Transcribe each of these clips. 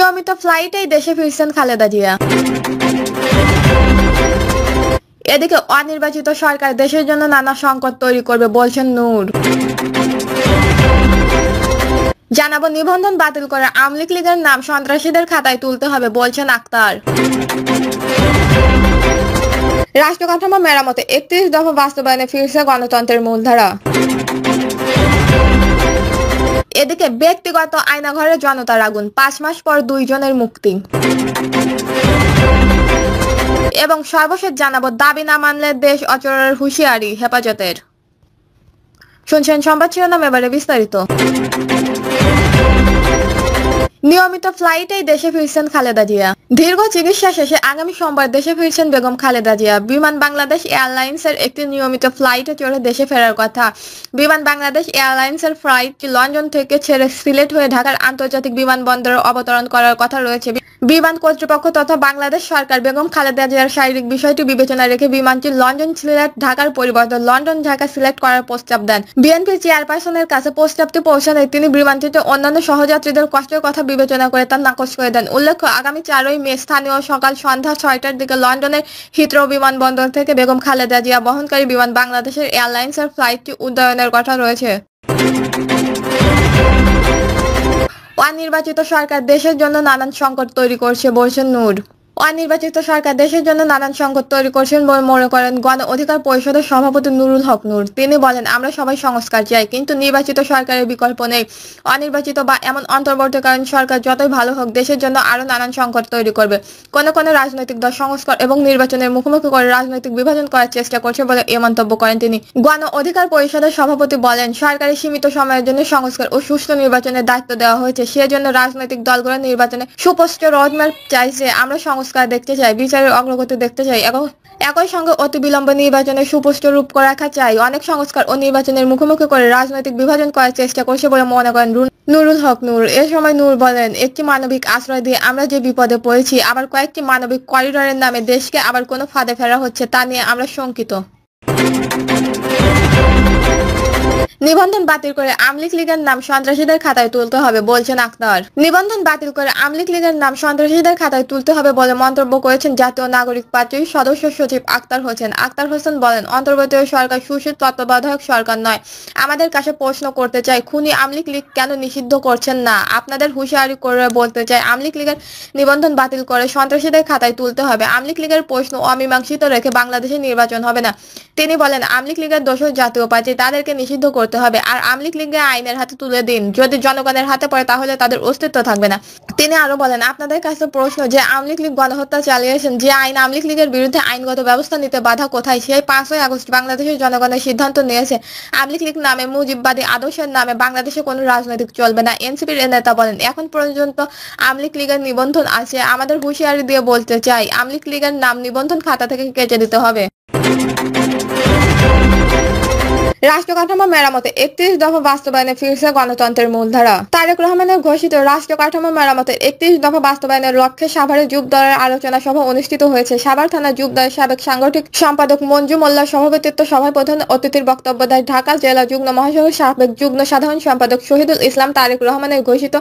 নিয়মিত ফ্লাইটেই দেশে ফিরছেন খালেদা জিয়া। এদিকে অনির্বাচিত সরকার দেশের জন্য নানা সংকট তৈরি করবে বলছেন নূর। জানাবো নিবন্ধন বাতিল করে আওয়ামী লীগের নাম সন্ত্রাসীদের খাতায় তুলতে হবে বলছেন আক্তার। রাষ্ট্র কাঠামো মেরামতে ৩১ দফা বাস্তবায়নে ফিরছে গণতন্ত্রের মূলধারা। এদিকে ব্যক্তিগত আয়নাঘরে জনতার আগুন, ৫ মাস পর ২ জনের মুক্তি। এবং সর্বশেষ জানাবো দাবি না মানলে দেশ অচলের হুঁশিয়ারি হেফাজতের। শুনছেন সংবাদ শিরোনাম, এবারে বিস্তারিত। নিয়মিত ফ্লাইটেই দেশে ফিরছেন খালেদা জিয়া। দীর্ঘ চিকিৎসা শেষে আগামী সোমবার দেশে ফিরছেন বেগম খালেদা জিয়া। বিমান বাংলাদেশ এয়ারলাইন্সের একটি নিয়মিত ফ্লাইটে চড়ে দেশে ফেরার কথা। বিমান বাংলাদেশ এয়ারলাইন্সের ফ্লাইটটি লন্ডন থেকে ছেড়ে সিলেট হয়ে ঢাকার আন্তর্জাতিক বিমানবন্দরে অবতরণ করার কথা রয়েছে। বিমান কর্তৃপক্ষ তথা বাংলাদেশ সরকার বেগম খালেদা জিয়ার শারীরিক বিষয়টি বিবেচনায় রেখে বিমানটি লন্ডন সিলেট ঢাকার পরিবর্তে লন্ডন ঢাকা সিলেক্ট করার প্রস্তাব দেন। বিএনপি চেয়ারপারসনের কাছে প্রস্তাবটি পৌঁছালে তিনি বিমানটিতে অন্যান্য সহযাত্রীদের কষ্টের কথা বিবেচনা করে তা নাকচ করে দেন। উল্লেখ্য, আগামী ৪ই মে স্থানীয় সকাল সন্ধ্যা ৬টার দিকে লন্ডনের হিথ্রো বিমানবন্দর থেকে বেগম খালেদা জিয়া বহনকারী বিমান বাংলাদেশের এয়ারলাইন্সের ফ্লাইটটি উড্ডয়নের কথা রয়েছে। অনির্বাচিত সরকার দেশের জন্য নানান সংকট তৈরি করছে বলছেন নূর। অনির্বাচিত সরকার দেশের জন্য নানান সংকট তৈরি করছেন বলে মনে করেন গণ অধিকার পরিষদের সভাপতি নুরুল হক নূর। তিনি বলেন, আমরা সবাই সংস্কার চাই, কিন্তু নির্বাচিত সরকারের বিকল্প নেই। অনির্বাচিত বা এমন অন্তর্বর্তীকালীন সরকার যতই ভালো হোক দেশের জন্য আরো নানান সংকট তৈরি করবে। কোন কোন রাজনৈতিক দল সংস্কার এবং নির্বাচনের মুখোমুখি করে রাজনৈতিক বিভাজন করার চেষ্টা করছে বলে এ মন্তব্য করেন তিনি। গণ অধিকার পরিষদের সভাপতি বলেন, সরকারের সীমিত সময়ের জন্য সংস্কার ও সুষ্ঠু নির্বাচনের দায়িত্ব দেওয়া হয়েছে। সেজন্য রাজনৈতিক দলগুলো নির্বাচনে সুস্পষ্ট রোডম্যাপ চাইছে। আমরা সংস্কার দেখতে চাই, বিচারের অগ্রগতি দেখতে চাই, একই সঙ্গে অতি বিলম্বে নির্বাচনের সুস্পষ্ট রূপ রাখা চাই। অনেক সংস্কার ও নির্বাচনের মুখোমুখি করে রাজনৈতিক বিভাজন করার চেষ্টা করছে বলে মনে করেন নুরুল হক নূর। এ সময় নূর বলেন, একটি মানবিক আশ্রয় দিয়ে আমরা যে বিপদে পড়েছি, আবার কয়েকটি মানবিক করিডোরের নামে দেশকে আবার কোনো ফাঁদে ফেরা হচ্ছে, তা নিয়ে আমরা শঙ্কিত। নিবন্ধন বাতিল করে আওয়ামী লীগের নাম সন্ত্রাসীদের খাতায় তুলতে হবে বলছেন আক্তার। নিবন্ধন বাতিল করে আওয়ামী লীগের নাম সন্ত্রাসীদের খাতায় তুলতে হবে বলে মন্তব্য করেছেন জাতীয় নাগরিক পার্টির সদস্য সচিব আক্তার হোসেন। আক্তার হোসেন বলেন, অন্তর্বর্তী সরকার সুশীল তত্ত্বাবধায়ক সরকার নয়। আমাদের কাছে প্রশ্ন করতে চাই, খুনি আওয়ামী লীগ কেন নিষিদ্ধ করছেন না? আপনাদের হুঁশিয়ারি করে বলতে চাই, আওয়ামী লীগের নিবন্ধন বাতিল করে সন্ত্রাসীদের খাতায় তুলতে হবে। আওয়ামী লীগের প্রশ্ন অমীমাংসিত রেখে বাংলাদেশে নির্বাচন হবে না। তিনি বলেন, আওয়ামী লীগের দোষর জাতীয় পার্টি, তাদেরকে নিষিদ্ধ করতে হবে। আর আওয়ামী লীগকে আইনের হাতে তুলে দিন। যদি জনগণের হাতে পড়ে তাহলে তাদের অস্তিত্ব থাকবে না। তিনি আরো বলেন, আপনাদের কাছে প্রশ্ন, যে আওয়ামী লীগ গণহত্যা চালিয়েছেন, যে আইন আওয়ামী লীগের বিরুদ্ধে আইনগত ব্যবস্থা নিতে বাধা কোথায়? সেই ৫ই আগস্ট বাংলাদেশের জনগণের সিদ্ধান্ত নিয়েছে আওয়ামী লীগ নামে মুজিববাদী আদর্শের নামে বাংলাদেশে কোনো রাজনৈতিক চলবে না। এনসিপির নেতা বলেন, এখন পর্যন্ত আওয়ামী লীগের নিবন্ধন আছে। আমাদের হুঁশিয়ারি দিয়ে বলতে চাই, আওয়ামী লীগের নাম নিবন্ধন খাতা থেকে কেটে দিতে হবে। রাষ্ট্র কাঠামো মেরামতে ৩১ দফা বাস্তবায়নে ফিরছে গণতন্ত্রের মূলধারা। তারেক রহমানের ঘোষিত রাষ্ট্র কাঠামো মেরামতের ৩১ দফা বাস্তবায়নের লক্ষ্যে সাভারে যুব দলের আলোচনা সভা অনুষ্ঠিত হয়েছে। সাভার থানা যুব দলের সাবেক সাংগঠনিক সম্পাদক মঞ্জু মোল্লার সভাপতিত্ব সভায় প্রধান অতিথির বক্তব্য দেয় ঢাকা জেলা যুগ্ম মহাসচিবের সাবেক যুগ্ম সাধারণ সম্পাদক শহীদুল ইসলাম। তারেক রহমানের ঘোষিত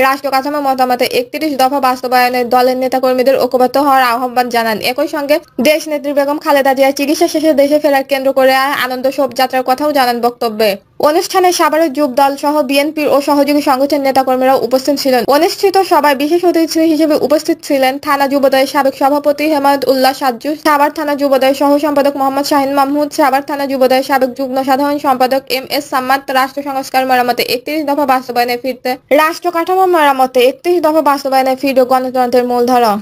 রাষ্ট্র কাঠামো মতামতে ৩১ দফা বাস্তবায়নের দলের নেতাকর্মীদের ঐক্যবদ্ধ হওয়ার আহ্বান জানান। একই সঙ্গে দেশ নেত্রী বেগম খালেদা জিয়ার চিকিৎসা শেষে দেশে ফেরার কেন্দ্র করে আনন্দ শোভাযাত্রার কথাও জানান বক্তব্যে। অনুষ্ঠানে সাভারের যুব দল সহ বিএনপির ও সহযোগী সংগঠনের নেতাকর্মীরা উপস্থিত ছিলেন। অনুষ্ঠিত সভায় বিশেষ অতিথি হিসেবে উপস্থিত ছিলেন থানা যুবদলের সাবেক সভাপতি হেমায়ত উল্লাহ সাজ্জু, সাভার থানা যুবদলের সহ সম্পাদক মোহাম্মদ শাহিন মাহমুদ, সাভার থানা যুবদলের সাবেক যুগ্ম সাধারণ সম্পাদক MS সাম্মাদ। রাষ্ট্র সংস্কার মেরামতে ৩১ দফা বাস্তবায়নে ফিরতে রাষ্ট্র কাঠামো মেরামতে ৩১ দফা বাস্তবায়নে ফিরবে গণতন্ত্রের মূলধারা।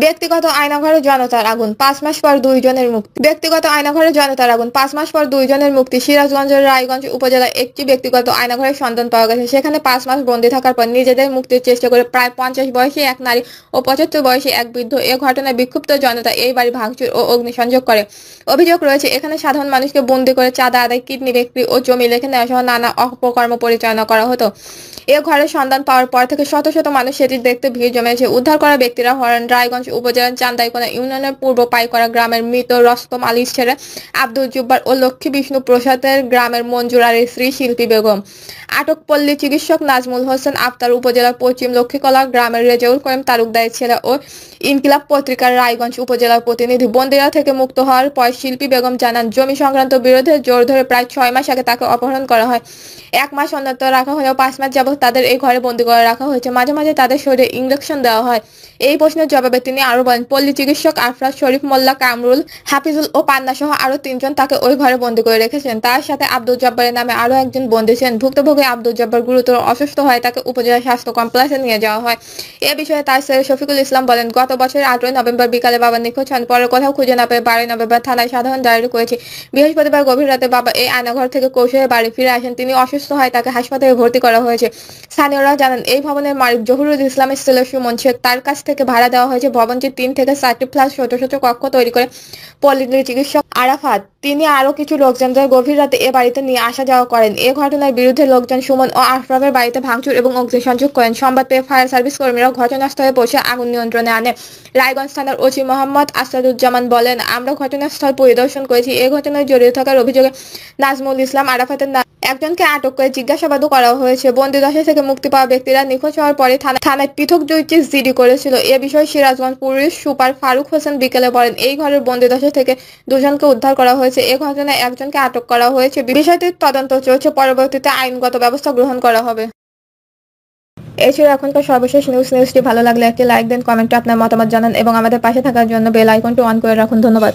ব্যক্তিগত আয়নাঘরে জনতার আগুন, ৫ মাস পর ২ জনের মুক্তি। ব্যক্তিগত আয়নাঘরে জনতার আগুন, ৫ মাস পর ২ জনের মুক্তি। সিরাজগঞ্জের রায়গঞ্জ উপজেলার একটি ব্যক্তিগত আয়নাঘরের সন্ধান পাওয়া গেছে। সেখানে ৫ মাস বন্দী থাকার পর নিজেদের মুক্তির চেষ্টা করে প্রায় ৫০ বয়সী এক নারী ও ৭৫ বয়সী এক বৃদ্ধ। এ ঘটনায় বিক্ষুব্ধ জনতা এই বাড়ি ভাঙচুর ও অগ্নিসংযোগ করে। অভিযোগ রয়েছে, এখানে সাধারণ মানুষকে বন্দী করে চাঁদা আদায়, কিডনি বিক্রি ও জমি লেখে নেওয়া সহ নানা অপকর্ম পরিচালনা করা হতো। এ ঘরের সন্ধান পাওয়ার পর থেকে শত শত মানুষ সেটি দেখতে ভিড় জমেছে। উদ্ধার করা ব্যক্তিরা হলেন রায়গঞ্জ রায়গঞ্জ উপজেলার চান্দাইকোনা ইউনিয়নের পূর্ব পাইকড়া গ্রামের মৃত রস্তম আলীর ছেলে আব্দুল জব্বার ও লক্ষ্মী বিষ্ণু প্রসাদের গ্রামের মঞ্জুর আলীর স্ত্রী শিল্পী বেগম। আটক পল্লী চিকিৎসক নাজমুল হোসেন আফতার উপজেলার পশ্চিম লক্ষ্মীকলা গ্রামের রেজাউল করিম তালুকদারের ছেলে ও ইনকিলাব পত্রিকার রায়গঞ্জ উপজেলার প্রতিনিধি। বন্দিরা থেকে মুক্ত হওয়ার পর শিল্পী বেগম জানান, জমি সংক্রান্ত বিরোধে জোর ধরে প্রায় 6 মাস আগে তাকে অপহরণ করা হয়। 1 মাস অন্যত্র রাখা হলেও 5 মাস যাবত তাদের এই ঘরে বন্দী করে রাখা হয়েছে। মাঝে মাঝে তাদের শরীরে ইঞ্জেকশন দেওয়া হয়। এই প্রশ্নের জবাবে তিনি আরো বলেন, পল্লী চিকিৎসক আফরাজ শরীফ, মোল্লা কামরুল, হাফিজুল ও পান্না সহ আরো 3 জন তাকে ওই ঘরে বন্দী করে রেখেছেন। তার সাথে আব্দুল জব্বারের নামে আরো একজন বন্দী ছিলেন। ভুক্তভোগী আব্দুল জব্বার গুরুতর অসুস্থ হয়ে তাকে উপজেলা স্বাস্থ্য কমপ্লেক্সে নিয়ে যাওয়া হয়। এ বিষয়ে তার ছেলে শফিকুল ইসলাম বলেন, গত বছরের 8 নভেম্বর বিকালে বাবা নিখোঁজ হন। পরে কোথাও খুঁজে না পেয়ে 12 নভেম্বর থানায় সাধারণ ডায়েরি করেছি। বৃহস্পতিবার গভীর রাতে বাবা এই আয়নাঘর থেকে কৌশলে বাড়ি ফিরে আসেন। তিনি অসুস্থ হয়, তাকে হাসপাতালে ভর্তি করা হয়েছে। স্থানীয়রা জানান, এই ভবনের মালিক জহুরুল ইসলামের ছেলে সুমন শেখ। তার কাছ থেকে ভাড়া দেওয়া হয়েছে ভবনটি 3 থেকে 4টি ফ্ল্যাট ছোট ছোট কক্ষ তৈরি করে। পল্লী চিকিৎসক আরাফাত তিনি আরো কিছু লোকজনদের গভীর রাতে এ বাড়িতে নিয়ে আসা যাওয়া করেন। এ ঘটনার বিরুদ্ধে লোকজন সুমন ও আশরাফের বাড়িতে ভাঙচুর এবং অগ্নিসংযোগ করেন। সংবাদ পেয়ে ফায়ার সার্ভিস কর্মীরা ঘটনাস্থলে পৌঁছে আগুন নিয়ন্ত্রণে আনে। রায়গঞ্জ থানার ওসি মোহাম্মদ আসাদুজ্জামান বলেন, আমরা ঘটনাস্থল পরিদর্শন করেছি। এই ঘটনায় জড়িত থাকার অভিযোগে নাজমুল ইসলাম আরাফাতের একজনকে আটক করে জিজ্ঞাসাবাদও করা হয়েছে। বন্দিদশা থেকে মুক্তি পাওয়া ব্যক্তিরা নিখোঁজ হওয়ার পরে থানায় পৃথক দুইটি জিডি করেছিল। এ বিষয়ে সিরাজগঞ্জ পুলিশ সুপার ফারুক হোসেন বিকেলে বলেন, এই ঘরের বন্দিদশা থেকে 2 জনকে উদ্ধার করা হয়েছে। এ ঘটনায় একজনকে আটক করা হয়েছে। বিষয়টির তদন্ত চলছে, পরবর্তীতে আইনগত ব্যবস্থা গ্রহণ করা হবে। এই ছিল এখনকার সর্বশেষ নিউজটি ভালো লাগলে একটি লাইক দেন, কমেন্টে আপনার মতামত জানান এবং আমাদের পাশে থাকার জন্য বেল আইকনটি অন করে রাখুন। ধন্যবাদ।